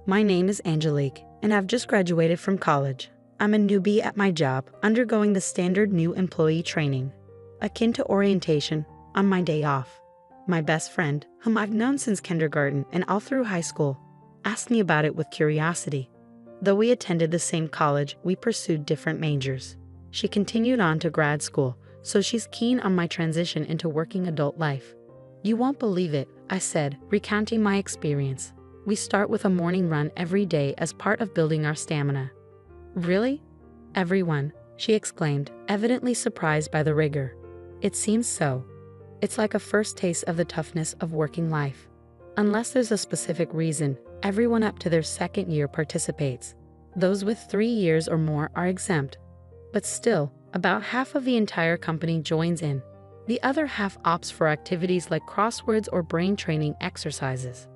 My name is Angelique, and I've just graduated from college. I'm a newbie at my job, undergoing the standard new employee training, akin to orientation, on my day off. My best friend, whom I've known since kindergarten and all through high school, asked me about it with curiosity. Though we attended the same college, we pursued different majors. She continued on to grad school, so she's keen on my transition into working adult life. You won't believe it, I said, recounting my experience. We start with a morning run every day as part of building our stamina. Really? Everyone, she exclaimed, evidently surprised by the rigor. It seems so. It's like a first taste of the toughness of working life. Unless there's a specific reason, everyone up to their second year participates. Those with 3 years or more are exempt. But still, about half of the entire company joins in. The other half opts for activities like crosswords or brain training exercises.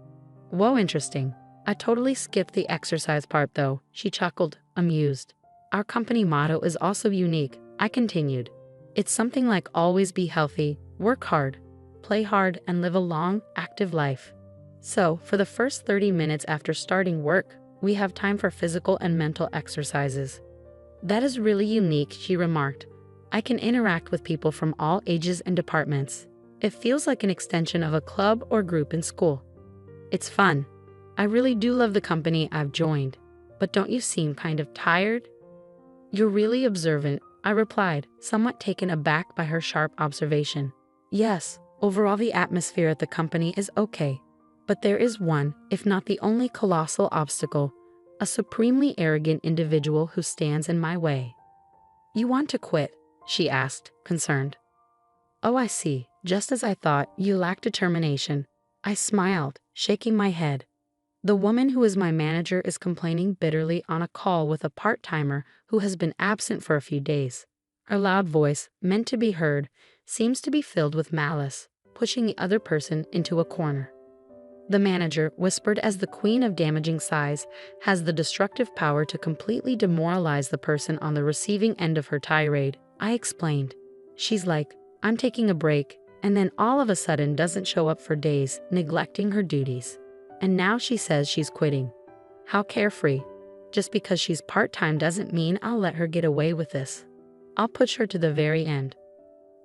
Whoa, interesting. I totally skipped the exercise part though, she chuckled, amused. Our company motto is also unique, I continued. It's something like always be healthy, work hard, play hard, and live a long, active life. So, for the first 30 minutes after starting work, we have time for physical and mental exercises. That is really unique, she remarked. I can interact with people from all ages and departments. It feels like an extension of a club or group in school. It's fun. I really do love the company I've joined. But don't you seem kind of tired? You're really observant, I replied, somewhat taken aback by her sharp observation. Yes, overall the atmosphere at the company is okay. But there is one, if not the only colossal obstacle, a supremely arrogant individual who stands in my way. You want to quit? She asked, concerned. Oh, I see, just as I thought, you lack determination. I smiled, shaking my head. The woman who is my manager is complaining bitterly on a call with a part-timer who has been absent for a few days. Her loud voice, meant to be heard, seems to be filled with malice, pushing the other person into a corner. The manager, whispered as the queen of damaging sighs, has the destructive power to completely demoralize the person on the receiving end of her tirade, I explained. She's like, I'm taking a break, and then all of a sudden doesn't show up for days, neglecting her duties. And now she says she's quitting. How carefree. Just because she's part-time doesn't mean I'll let her get away with this. I'll push her to the very end.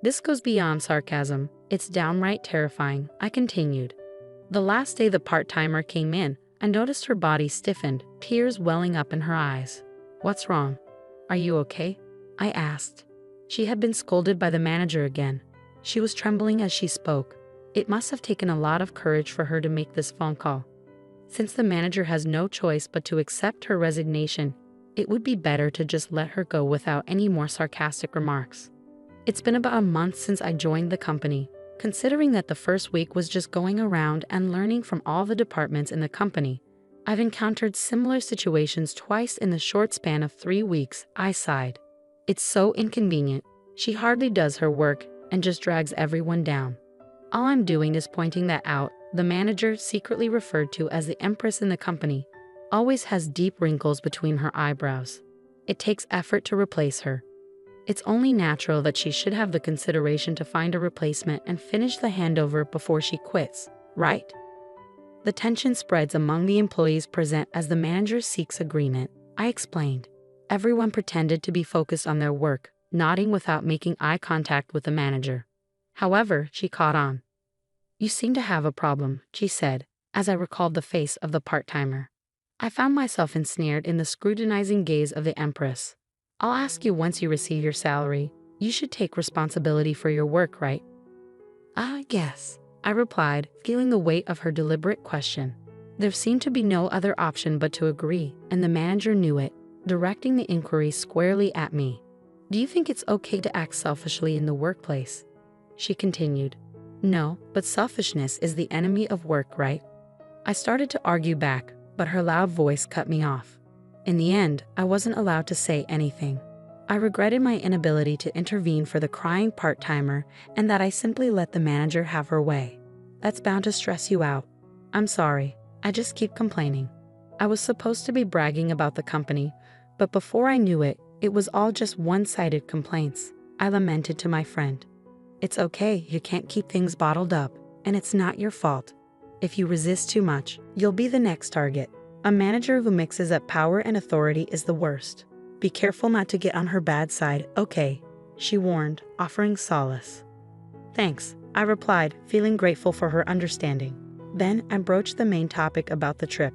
This goes beyond sarcasm. It's downright terrifying, I continued. The last day the part-timer came in, I noticed her body stiffened, tears welling up in her eyes. What's wrong? Are you okay? I asked. She had been scolded by the manager again. She was trembling as she spoke. It must have taken a lot of courage for her to make this phone call. Since the manager has no choice but to accept her resignation, it would be better to just let her go without any more sarcastic remarks. It's been about a month since I joined the company. Considering that the first week was just going around and learning from all the departments in the company, I've encountered similar situations twice in the short span of 3 weeks, I sighed. It's so inconvenient. She hardly does her work and just drags everyone down. All I'm doing is pointing that out. The manager, secretly referred to as the Empress in the company, always has deep wrinkles between her eyebrows. It takes effort to replace her. It's only natural that she should have the consideration to find a replacement and finish the handover before she quits, right? The tension spreads among the employees present as the manager seeks agreement, I explained. Everyone pretended to be focused on their work, nodding without making eye contact with the manager. However, she caught on. You seem to have a problem, she said, as I recalled the face of the part-timer. I found myself ensnared in the scrutinizing gaze of the Empress. I'll ask you once you receive your salary. You should take responsibility for your work, right? Yes, I replied, feeling the weight of her deliberate question. There seemed to be no other option but to agree, and the manager knew it, directing the inquiry squarely at me. Do you think it's okay to act selfishly in the workplace? She continued. No, but selfishness is the enemy of work, right? I started to argue back, but her loud voice cut me off. In the end, I wasn't allowed to say anything. I regretted my inability to intervene for the crying part-timer and that I simply let the manager have her way. That's bound to stress you out. I'm sorry, I just keep complaining. I was supposed to be bragging about the company, but before I knew it, it was all just one-sided complaints. I lamented to my friend. It's okay, you can't keep things bottled up, and it's not your fault. If you resist too much, you'll be the next target. A manager who mixes up power and authority is the worst. Be careful not to get on her bad side, okay? She warned, offering solace. Thanks, I replied, feeling grateful for her understanding. Then I broached the main topic about the trip.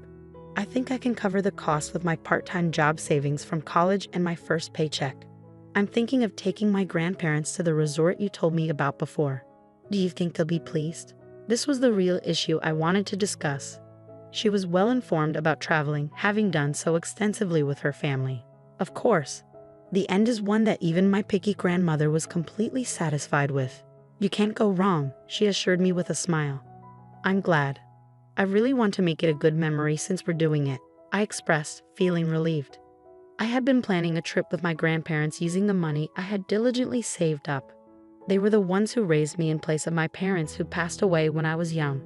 I think I can cover the cost with my part-time job savings from college and my first paycheck. I'm thinking of taking my grandparents to the resort you told me about before. Do you think they'll be pleased? This was the real issue I wanted to discuss. She was well informed about traveling, having done so extensively with her family. Of course, the end is one that even my picky grandmother was completely satisfied with. You can't go wrong, she assured me with a smile. I'm glad. I really want to make it a good memory since we're doing it, I expressed, feeling relieved. I had been planning a trip with my grandparents using the money I had diligently saved up. They were the ones who raised me in place of my parents who passed away when I was young.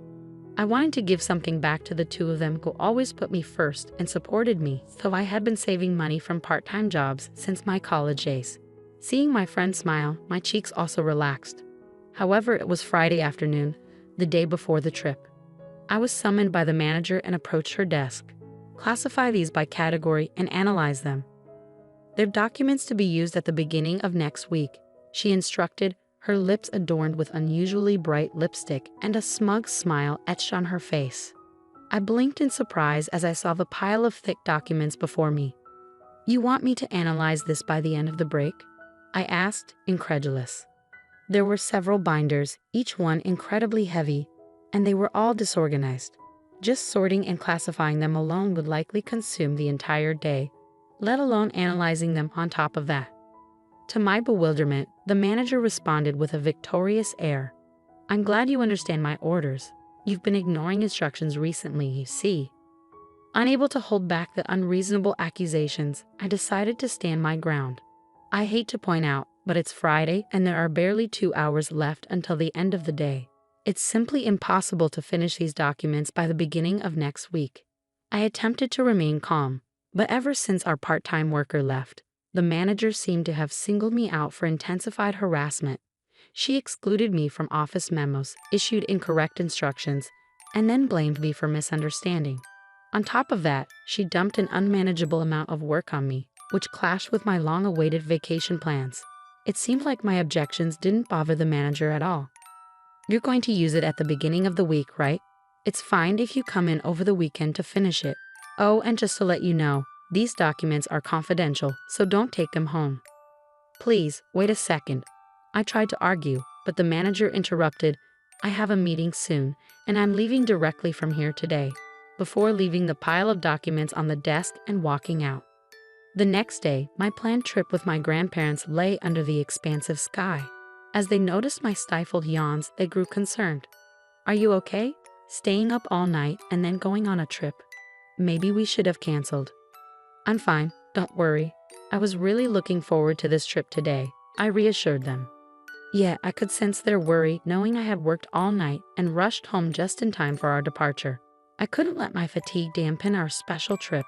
I wanted to give something back to the two of them who always put me first and supported me, so I had been saving money from part-time jobs since my college days. Seeing my friend smile, my cheeks also relaxed. However, it was Friday afternoon, the day before the trip. I was summoned by the manager and approached her desk. Classify these by category and analyze them. They're documents to be used at the beginning of next week, she instructed, her lips adorned with unusually bright lipstick and a smug smile etched on her face. I blinked in surprise as I saw the pile of thick documents before me. You want me to analyze this by the end of the break? I asked, incredulous. There were several binders, each one incredibly heavy, and they were all disorganized. Just sorting and classifying them alone would likely consume the entire day, let alone analyzing them on top of that. To my bewilderment, the manager responded with a victorious air. I'm glad you understand my orders. You've been ignoring instructions recently, you see. Unable to hold back the unreasonable accusations, I decided to stand my ground. I hate to point out, but it's Friday and there are barely 2 hours left until the end of the day. It's simply impossible to finish these documents by the beginning of next week. I attempted to remain calm, but ever since our part-time worker left, the manager seemed to have singled me out for intensified harassment. She excluded me from office memos, issued incorrect instructions, and then blamed me for misunderstanding. On top of that, she dumped an unmanageable amount of work on me, which clashed with my long-awaited vacation plans. It seemed like my objections didn't bother the manager at all. You're going to use it at the beginning of the week, right? It's fine if you come in over the weekend to finish it. Oh, and just to let you know, these documents are confidential, so don't take them home. Please, wait a second. I tried to argue, but the manager interrupted. I have a meeting soon, and I'm leaving directly from here today, before leaving the pile of documents on the desk and walking out. The next day, my planned trip with my grandparents lay under the expansive sky. As they noticed my stifled yawns, they grew concerned. Are you okay? Staying up all night and then going on a trip? Maybe we should have canceled. I'm fine, don't worry. I was really looking forward to this trip today, I reassured them. Yeah, I could sense their worry knowing I had worked all night and rushed home just in time for our departure. I couldn't let my fatigue dampen our special trip.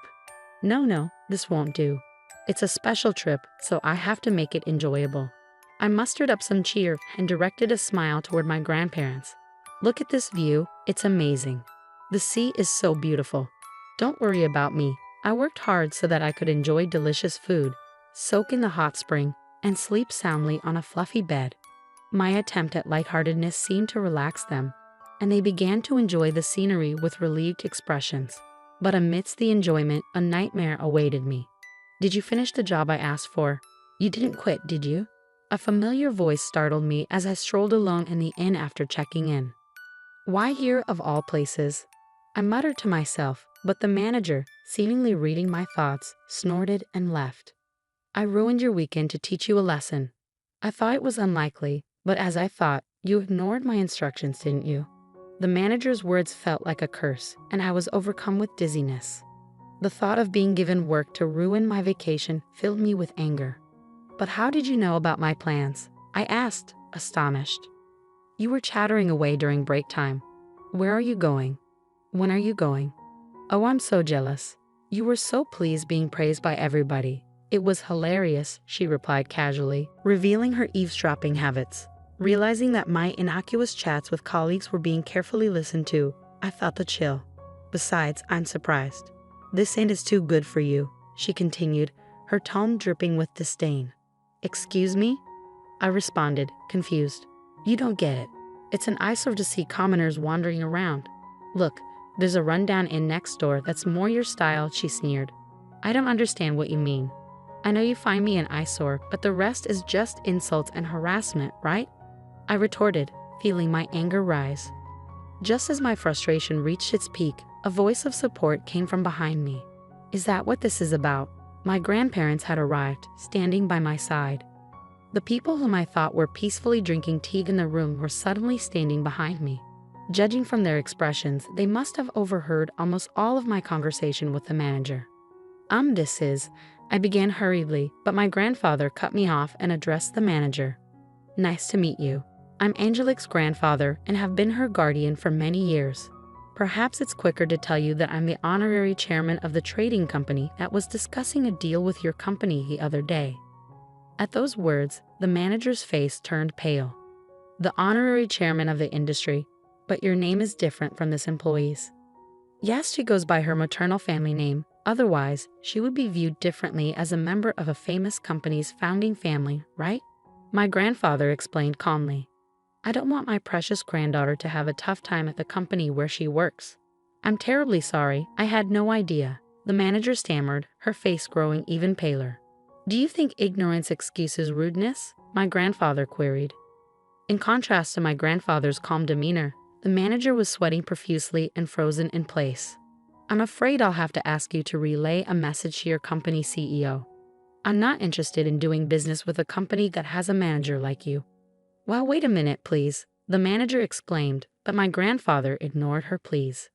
No, this won't do. It's a special trip, so I have to make it enjoyable. I mustered up some cheer and directed a smile toward my grandparents. Look at this view, it's amazing. The sea is so beautiful. Don't worry about me. I worked hard so that I could enjoy delicious food, soak in the hot spring, and sleep soundly on a fluffy bed. My attempt at lightheartedness seemed to relax them, and they began to enjoy the scenery with relieved expressions. But amidst the enjoyment, a nightmare awaited me. Did you finish the job I asked for? You didn't quit, did you? A familiar voice startled me as I strolled alone in the inn after checking in. Why here of all places? I muttered to myself, but the manager, seemingly reading my thoughts, snorted and left. I ruined your weekend to teach you a lesson. I thought it was unlikely, but as I thought, you ignored my instructions, didn't you? The manager's words felt like a curse, and I was overcome with dizziness. The thought of being given work to ruin my vacation filled me with anger. But how did you know about my plans? I asked, astonished. You were chattering away during break time. Where are you going? When are you going? Oh, I'm so jealous. You were so pleased being praised by everybody. It was hilarious, she replied casually, revealing her eavesdropping habits. Realizing that my innocuous chats with colleagues were being carefully listened to, I felt a chill. Besides, I'm surprised. This end is too good for you, she continued, her tone dripping with disdain. Excuse me? I responded, confused. You don't get it. It's an eyesore to see commoners wandering around. Look, there's a rundown inn next door that's more your style, she sneered. I don't understand what you mean. I know you find me an eyesore, but the rest is just insults and harassment, right? I retorted, feeling my anger rise. Just as my frustration reached its peak, a voice of support came from behind me. Is that what this is about? My grandparents had arrived, standing by my side. The people whom I thought were peacefully drinking tea in the room were suddenly standing behind me. Judging from their expressions, they must have overheard almost all of my conversation with the manager. This is, I began hurriedly, but my grandfather cut me off and addressed the manager. Nice to meet you. I'm Angelique's grandfather and have been her guardian for many years. Perhaps it's quicker to tell you that I'm the honorary chairman of the trading company that was discussing a deal with your company the other day. At those words, the manager's face turned pale. The honorary chairman of the industry, but your name is different from this employee's. Yes, she goes by her maternal family name, otherwise, she would be viewed differently as a member of a famous company's founding family, right? My grandfather explained calmly. I don't want my precious granddaughter to have a tough time at the company where she works. I'm terribly sorry, I had no idea, the manager stammered, her face growing even paler. Do you think ignorance excuses rudeness? My grandfather queried. In contrast to my grandfather's calm demeanor, the manager was sweating profusely and frozen in place. I'm afraid I'll have to ask you to relay a message to your company CEO. I'm not interested in doing business with a company that has a manager like you. Well, wait a minute, please, the manager exclaimed, but my grandfather ignored her pleas.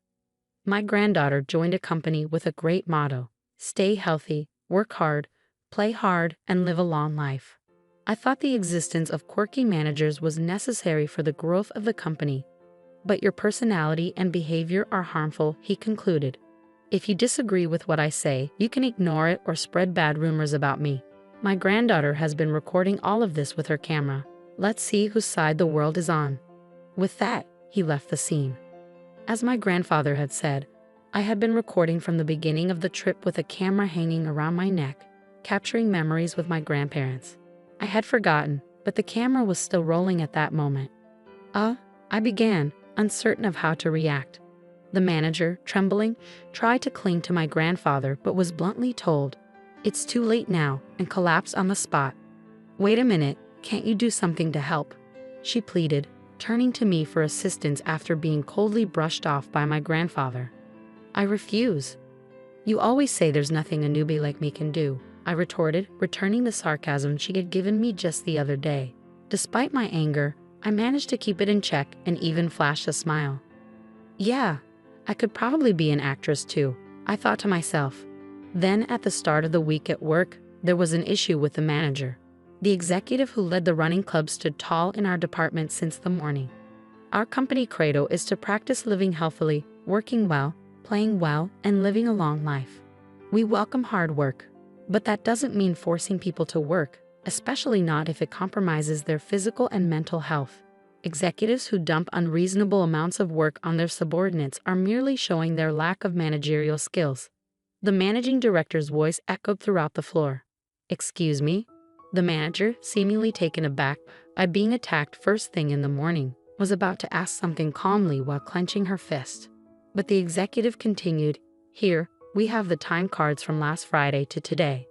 My granddaughter joined a company with a great motto: stay healthy, work hard, play hard, and live a long life. I thought the existence of quirky managers was necessary for the growth of the company. But your personality and behavior are harmful, he concluded. If you disagree with what I say, you can ignore it or spread bad rumors about me. My granddaughter has been recording all of this with her camera. Let's see whose side the world is on. With that, he left the scene. As my grandfather had said, I had been recording from the beginning of the trip with a camera hanging around my neck, capturing memories with my grandparents. I had forgotten, but the camera was still rolling at that moment. I began, uncertain of how to react. The manager, trembling, tried to cling to my grandfather but was bluntly told, "It's too late now," and collapsed on the spot. Wait a minute, can't you do something to help? She pleaded, turning to me for assistance after being coldly brushed off by my grandfather. I refuse. You always say there's nothing a newbie like me can do, I retorted, returning the sarcasm she had given me just the other day. Despite my anger, I managed to keep it in check and even flashed a smile. Yeah, I could probably be an actress too, I thought to myself. Then at the start of the week at work, there was an issue with the manager. The executive who led the running club stood tall in our department since the morning. Our company credo is to practice living healthily, working well, playing well, and living a long life. We welcome hard work, but that doesn't mean forcing people to work, especially not if it compromises their physical and mental health. Executives who dump unreasonable amounts of work on their subordinates are merely showing their lack of managerial skills. The managing director's voice echoed throughout the floor. Excuse me? The manager, seemingly taken aback by being attacked first thing in the morning, was about to ask something calmly while clenching her fist. But the executive continued, Here, we have the time cards from last Friday to today.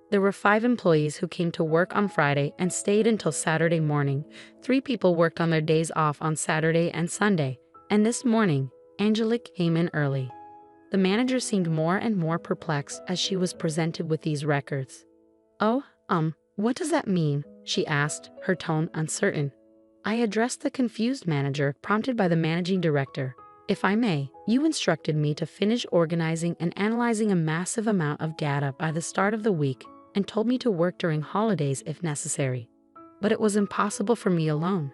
There were 5 employees who came to work on Friday and stayed until Saturday morning. 3 people worked on their days off on Saturday and Sunday, and this morning, Angelique came in early. The manager seemed more and more perplexed as she was presented with these records. What does that mean? She asked, her tone uncertain. I addressed the confused manager, prompted by the managing director. If I may, you instructed me to finish organizing and analyzing a massive amount of data by the start of the week and told me to work during holidays if necessary. But it was impossible for me alone.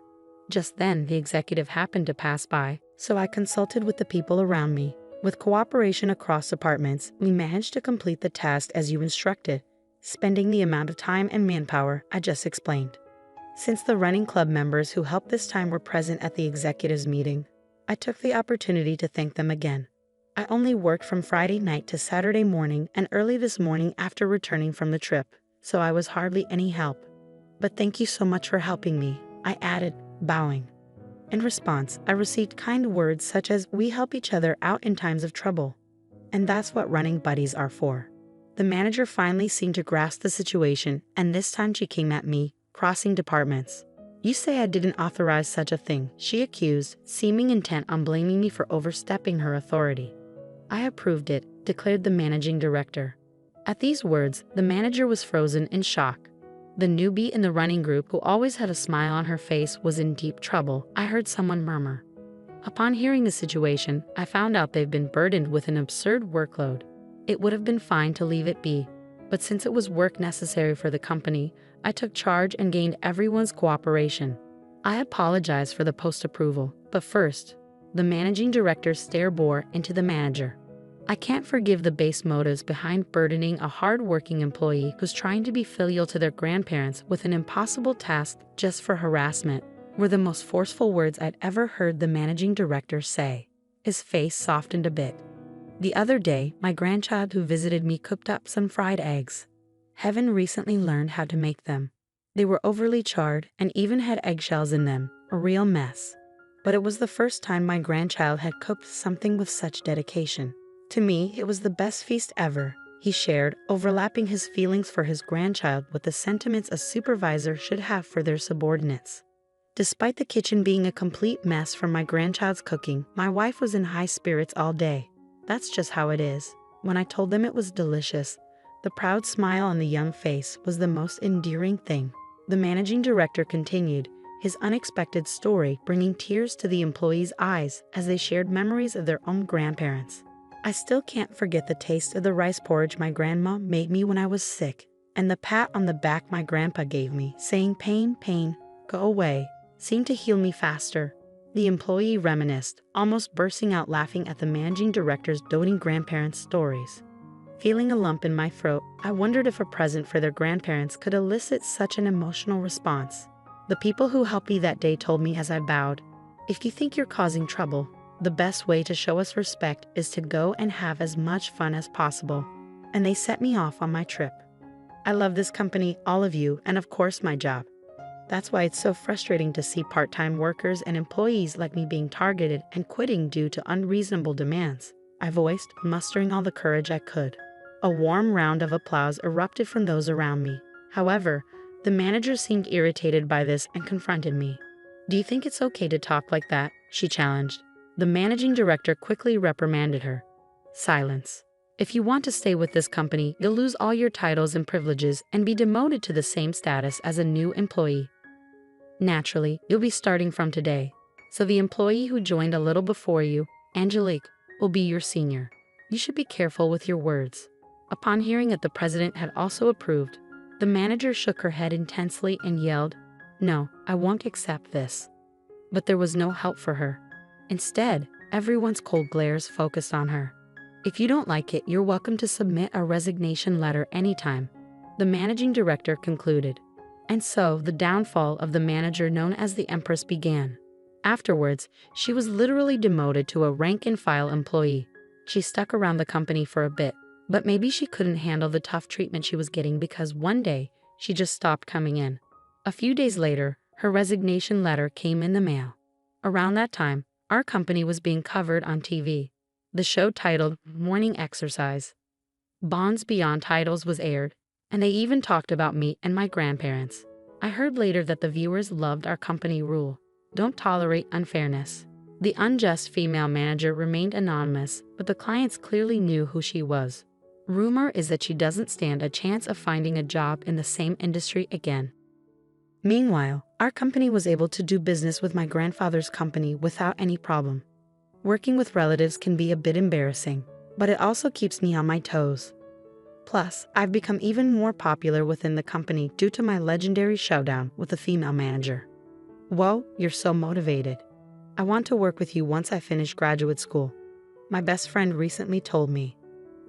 Just then, the executive happened to pass by, so I consulted with the people around me. With cooperation across departments, we managed to complete the task as you instructed, spending the amount of time and manpower I just explained. Since the running club members who helped this time were present at the executives' meeting, I took the opportunity to thank them again. I only worked from Friday night to Saturday morning and early this morning after returning from the trip, so I was hardly any help. But thank you so much for helping me, I added, bowing. In response, I received kind words such as, "We help each other out in times of trouble." And that's what running buddies are for. The manager finally seemed to grasp the situation, and this time she came at me, crossing departments. "You say I didn't authorize such a thing," she accused, seeming intent on blaming me for overstepping her authority. "I approved it," declared the managing director. At these words, the manager was frozen in shock. The newbie in the running group, who always had a smile on her face, was in deep trouble, I heard someone murmur. Upon hearing the situation, I found out they've been burdened with an absurd workload. It would have been fine to leave it be, but since it was work necessary for the company, I took charge and gained everyone's cooperation. I apologize for the post-approval, but first, the managing director's stare bore into the manager. I can't forgive the base motives behind burdening a hard-working employee who's trying to be filial to their grandparents with an impossible task just for harassment, were the most forceful words I'd ever heard the managing director say. His face softened a bit. The other day, my grandchild who visited me cooked up some fried eggs. Heaven recently learned how to make them. They were overly charred and even had eggshells in them, a real mess. But it was the first time my grandchild had cooked something with such dedication. To me, it was the best feast ever, he shared, overlapping his feelings for his grandchild with the sentiments a supervisor should have for their subordinates. Despite the kitchen being a complete mess from my grandchild's cooking, my wife was in high spirits all day. That's just how it is. When I told them it was delicious, the proud smile on the young face was the most endearing thing. The managing director continued, his unexpected story bringing tears to the employees' eyes as they shared memories of their own grandparents. "I still can't forget the taste of the rice porridge my grandma made me when I was sick, and the pat on the back my grandpa gave me, saying, 'Pain, pain, go away,' seemed to heal me faster." The employee reminisced, almost bursting out laughing at the managing director's doting grandparents' stories. Feeling a lump in my throat, I wondered if a present for their grandparents could elicit such an emotional response. The people who helped me that day told me as I bowed, "If you think you're causing trouble, the best way to show us respect is to go and have as much fun as possible." And they set me off on my trip. I love this company, all of you, and of course my job. That's why it's so frustrating to see part-time workers and employees like me being targeted and quitting due to unreasonable demands, I voiced, mustering all the courage I could. A warm round of applause erupted from those around me. However, the manager seemed irritated by this and confronted me. "Do you think it's okay to talk like that?" she challenged. The managing director quickly reprimanded her. "Silence. If you want to stay with this company, you'll lose all your titles and privileges and be demoted to the same status as a new employee. Naturally, you'll be starting from today. So the employee who joined a little before you, Angelique, will be your senior. You should be careful with your words." Upon hearing that the president had also approved, the manager shook her head intensely and yelled, "No, I won't accept this." But there was no help for her. Instead, everyone's cold glares focused on her. "If you don't like it, you're welcome to submit a resignation letter anytime," the managing director concluded. And so the downfall of the manager known as the Empress began. Afterwards, she was literally demoted to a rank-and-file employee. She stuck around the company for a bit, but maybe she couldn't handle the tough treatment she was getting because one day, she just stopped coming in. A few days later, her resignation letter came in the mail. Around that time, our company was being covered on TV. The show titled Morning Exercise. Bonds Beyond Titles was aired, and they even talked about me and my grandparents. I heard later that the viewers loved our company rule: don't tolerate unfairness. The unjust female manager remained anonymous, but the clients clearly knew who she was. Rumor is that she doesn't stand a chance of finding a job in the same industry again. Meanwhile, our company was able to do business with my grandfather's company without any problem. Working with relatives can be a bit embarrassing, but it also keeps me on my toes. Plus, I've become even more popular within the company due to my legendary showdown with the female manager. Whoa, you're so motivated. I want to work with you once I finish graduate school. My best friend recently told me.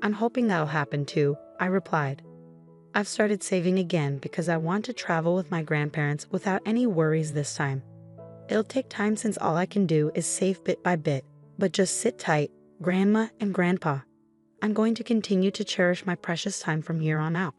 I'm hoping that'll happen too, I replied. I've started saving again because I want to travel with my grandparents without any worries this time. It'll take time since all I can do is save bit by bit, but just sit tight, Grandma and Grandpa, I'm going to continue to cherish my precious time from here on out.